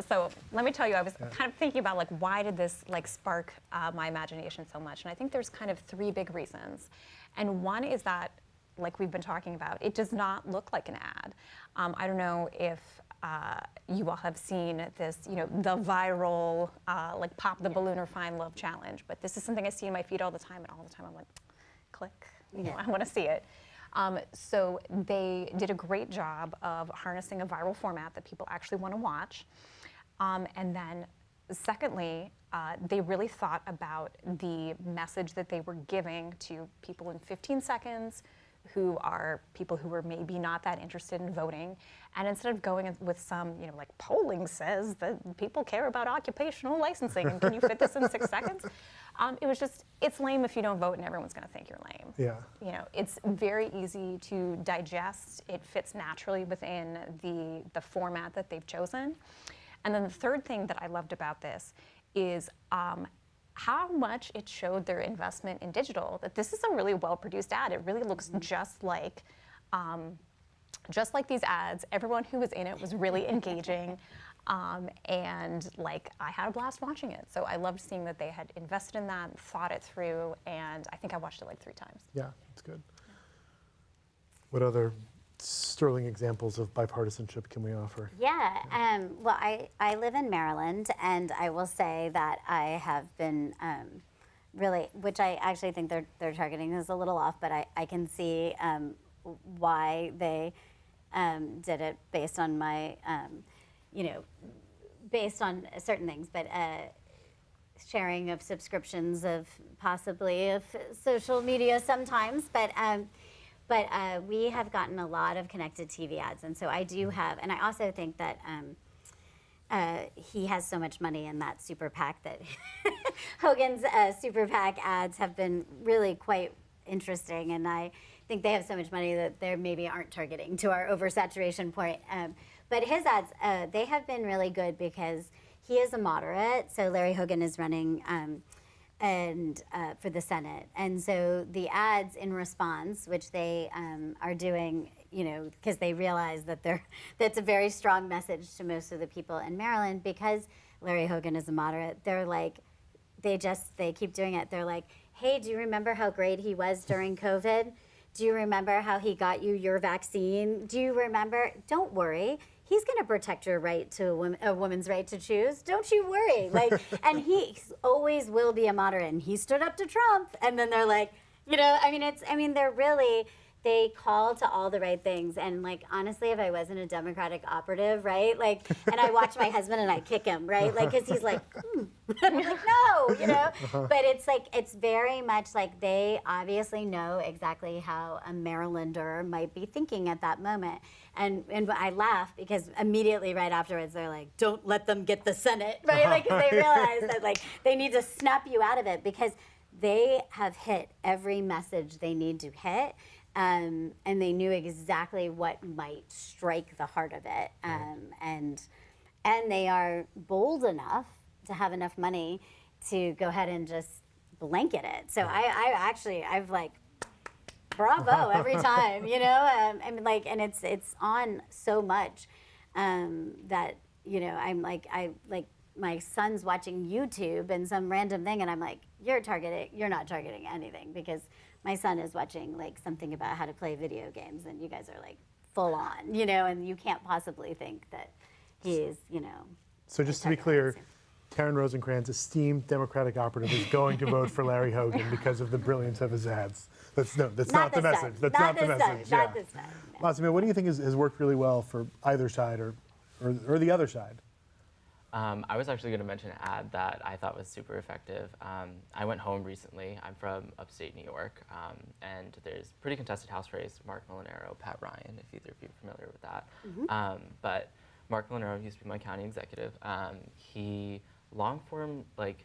So let me tell you, I was kind of thinking about like why did this like spark my imagination so much, and I think there's kind of 3 big reasons. And one is that, like we've been talking about, it does not look like an ad. I don't know if you all have seen this, the viral like pop the balloon or find love challenge, but this is something I see in my feed all the time, and all the time I'm like, click, I want to see it. So they did a great job of harnessing a viral format that people actually want to watch. And then secondly, they really thought about the message that they were giving to people in 15 seconds who are people who were maybe not that interested in voting. And instead of going with some, like polling says that people care about occupational licensing and can you fit this in 6 seconds? It was just, it's lame if you don't vote and everyone's going to think you're lame. Yeah. It's very easy to digest. It fits naturally within the format that they've chosen. And then the third thing that I loved about this is how much it showed their investment in digital, that this is a really well-produced ad. It really looks just like these ads. Everyone who was in it was really engaging. And like I had a blast watching it. So I loved seeing that they had invested in that, thought it through, and I think I watched it like 3 times. Yeah, that's good. What other sterling examples of bipartisanship can we offer? Yeah, well, I live in Maryland, and I will say that I have been really, which I actually think their targeting is a little off, but I can see why they did it based on my, based on certain things, but sharing of subscriptions of possibly of social media sometimes, but we have gotten a lot of connected TV ads, and so I do have, and I also think that he has so much money in that super PAC that Hogan's super PAC ads have been really quite interesting, and I think they have so much money that they maybe aren't targeting to our oversaturation point. But his ads, they have been really good because he is a moderate, so Larry Hogan is running for the Senate. And so the ads in response, which they are doing, because they realize that that's a very strong message to most of the people in Maryland, because Larry Hogan is a moderate, they're like, they keep doing it. They're like, hey, do you remember how great he was during COVID? Do you remember how he got you your vaccine? Do you remember? Don't worry. He's going to protect your right to a woman's right to choose. Don't you worry. And he always will be a moderate. And he stood up to Trump. And then they're like, they're really, they call to all the right things. And honestly, if I wasn't a Democratic operative, right? And I watch my husband and I kick him, right? Because he's like, I'm like, no, But it's very much like they obviously know exactly how a Marylander might be thinking at that moment. And I laugh because immediately right afterwards they're like, don't let them get the Senate, right? Because they realize that they need to snap you out of it because they have hit every message they need to hit. And they knew exactly what might strike the heart of it. And and they are bold enough to have enough money to go ahead and just blanket it. So I've like, bravo every time, you know. I mean, like, and it's on so much that, you know, I'm like, my son's watching YouTube and some random thing, and I'm like, you're not targeting anything, because my son is watching like something about how to play video games, and you guys are like full on, you know, and you can't possibly think that he's, you know. So just to be clear, Taryn Rosencrantz, esteemed Democratic operative, is going to vote for Larry Hogan because of the brilliance of his ads. That's not the message. That's not the message. Not this time. No. Masimo, what do you think has worked really well for either side or the other side? I was actually going to mention an ad that I thought was super effective. I went home recently. I'm from upstate New York, and there's pretty contested House race, Mark Molinaro, Pat Ryan, if either of you are familiar with that. Mm-hmm. But Mark Molinaro used to be my county executive. He long-form, like,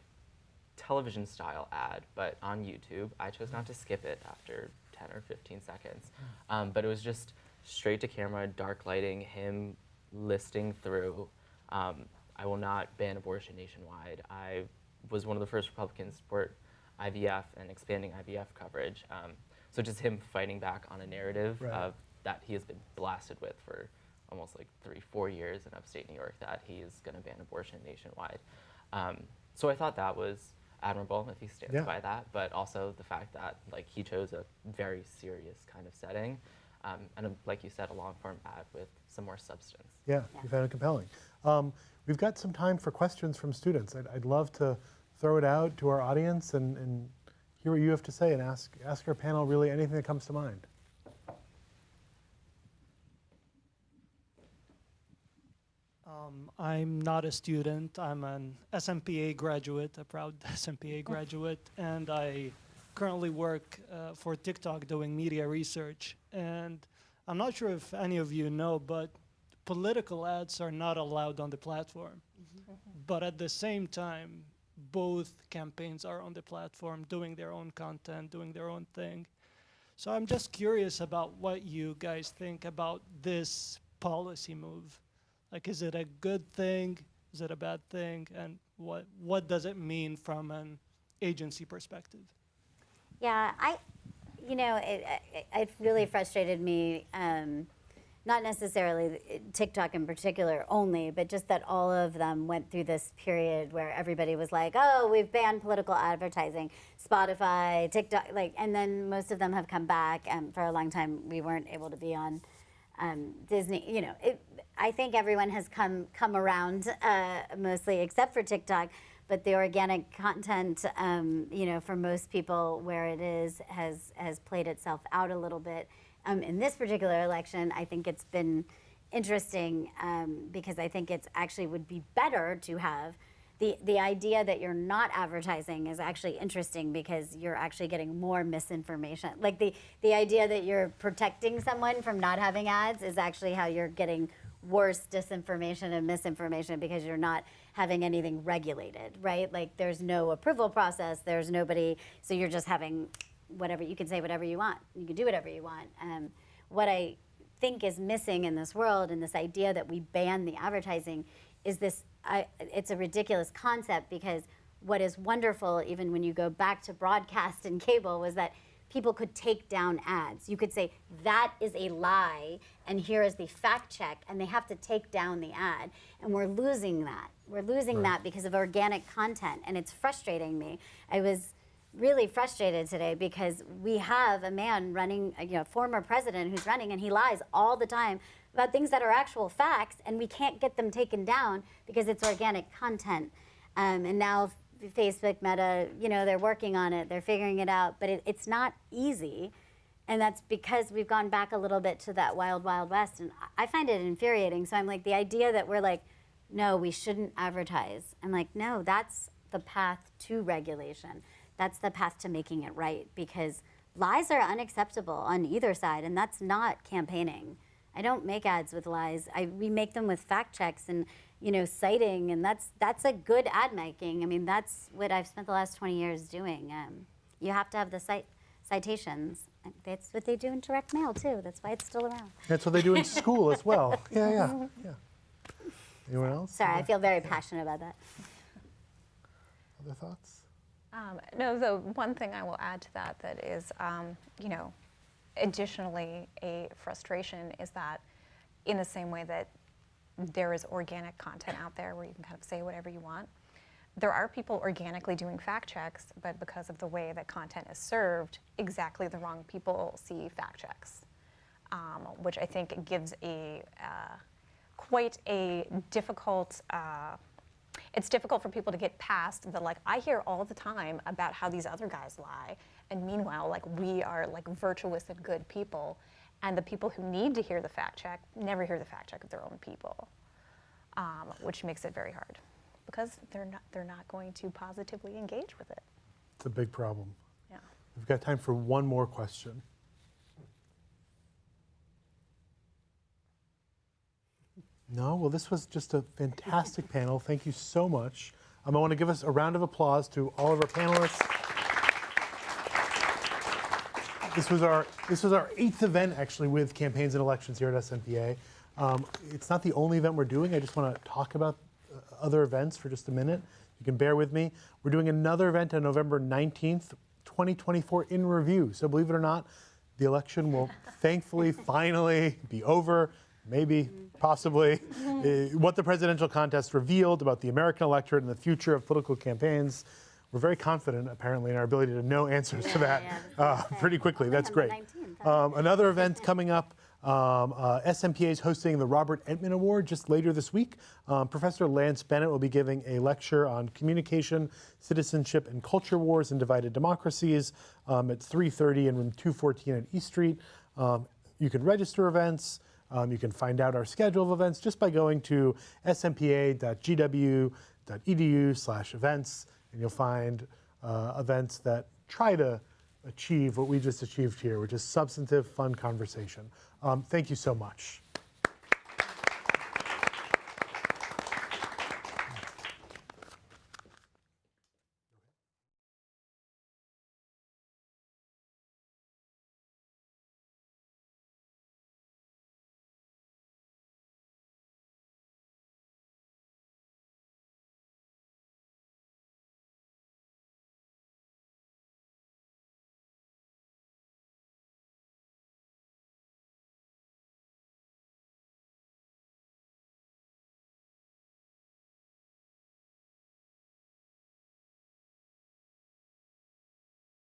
television style ad, but on YouTube. I chose not to skip it after 10 or 15 seconds. But it was just straight to camera, dark lighting, him listing through, I will not ban abortion nationwide. I was one of the first Republicans to support IVF and expanding IVF coverage. So just him fighting back on a narrative that he has been blasted with for almost like 3-4 years in upstate New York, that he is going to ban abortion nationwide. So I thought that was admirable if he stands by that, but also the fact that like he chose a very serious kind of setting, and like you said, a long-form ad with some more substance. Yeah, you found it compelling. We've got some time for questions from students. I'd love to throw it out to our audience and hear what you have to say, and ask our panel really anything that comes to mind. I'm not a student. I'm an SMPA graduate, a proud SMPA graduate, and I currently work for TikTok doing media research. And I'm not sure if any of you know, but political ads are not allowed on the platform. But at the same time, both campaigns are on the platform doing their own content, doing their own thing. So I'm just curious about what you guys think about this policy move. Like, is it a good thing? Is it a bad thing? And what does it mean from an agency perspective? Yeah, it really frustrated me, not necessarily TikTok in particular only, but just that all of them went through this period where everybody was like, oh, we've banned political advertising, Spotify, TikTok, like, and then most of them have come back, and for a long time we weren't able to be on Disney. You know, I think everyone has come around, mostly except for TikTok, but the organic content, you know, for most people where it is has played itself out a little bit. In this particular election, I think it's been interesting because I think it's actually would be better to have the idea that you're not advertising is actually interesting because you're actually getting more misinformation. Like the idea that you're protecting someone from not having ads is actually how you're getting worse disinformation and misinformation, because you're not having anything regulated, right? Like there's no approval process, there's nobody, so you're just having whatever, you can say whatever you want, you can do whatever you want. What I think is missing in this world, and this idea that we ban the advertising, is this, it's a ridiculous concept, because what is wonderful, even when you go back to broadcast and cable, was that people could take down ads. You could say, that is a lie, and here is the fact check, and they have to take down the ad. And we're losing that. We're losing that because of organic content, and it's frustrating me. I was really frustrated today because we have a man running, a former president who's running, and he lies all the time about things that are actual facts, and we can't get them taken down because it's organic content. And now Facebook, Meta, they're working on it, they're figuring it out, but it's not easy. And that's because we've gone back a little bit to that wild, wild west. And I find it infuriating. So I'm like, the idea that we're like, no, we shouldn't advertise. I'm like, no, that's the path to regulation. That's the path to making it right, because lies are unacceptable on either side, and that's not campaigning. I don't make ads with lies. We make them with fact checks and citing, and that's a good ad making. I mean, that's what I've spent the last 20 years doing. You have to have the citations. That's what they do in direct mail too. That's why it's still around. That's what they do in school as well. Yeah. Anyone else? Sorry, I feel very passionate about that. Other thoughts? No, the one thing I will add to that is, you know, additionally, a frustration is that in the same way that there is organic content out there where you can kind of say whatever you want, there are people organically doing fact checks, but because of the way that content is served, exactly the wrong people see fact checks, which I think gives a quite a difficult, it's difficult for people to get past the, like, I hear all the time about how these other guys lie, and meanwhile, like, we are like virtuous and good people, and the people who need to hear the fact check never hear the fact check of their own people, which makes it very hard because they're not going to positively engage with it. It's a big problem. Yeah. We've got time for one more question. No? Well, this was just a fantastic panel. Thank you so much. I want to give us a round of applause to all of our panelists. This was our 8th event, actually, with campaigns and elections here at SMPA. It's not the only event we're doing. I just want to talk about other events for just a minute. You can bear with me. We're doing another event on November 19th, 2024 in review. So believe it or not, the election will thankfully finally be over. Maybe, possibly, what the presidential contest revealed about the American electorate and the future of political campaigns. We're very confident, apparently, in our ability to know answers to that pretty quickly. That's great. Another event coming up, SMPA is hosting the Robert Entman Award just later this week. Professor Lance Bennett will be giving a lecture on communication, citizenship, and culture wars in divided democracies at 3:30 in room 214 at East Street. You can register events. You can find out our schedule of events just by going to smpa.gw.edu/events, and you'll find events that try to achieve what we just achieved here, which is substantive, fun conversation. Thank you so much.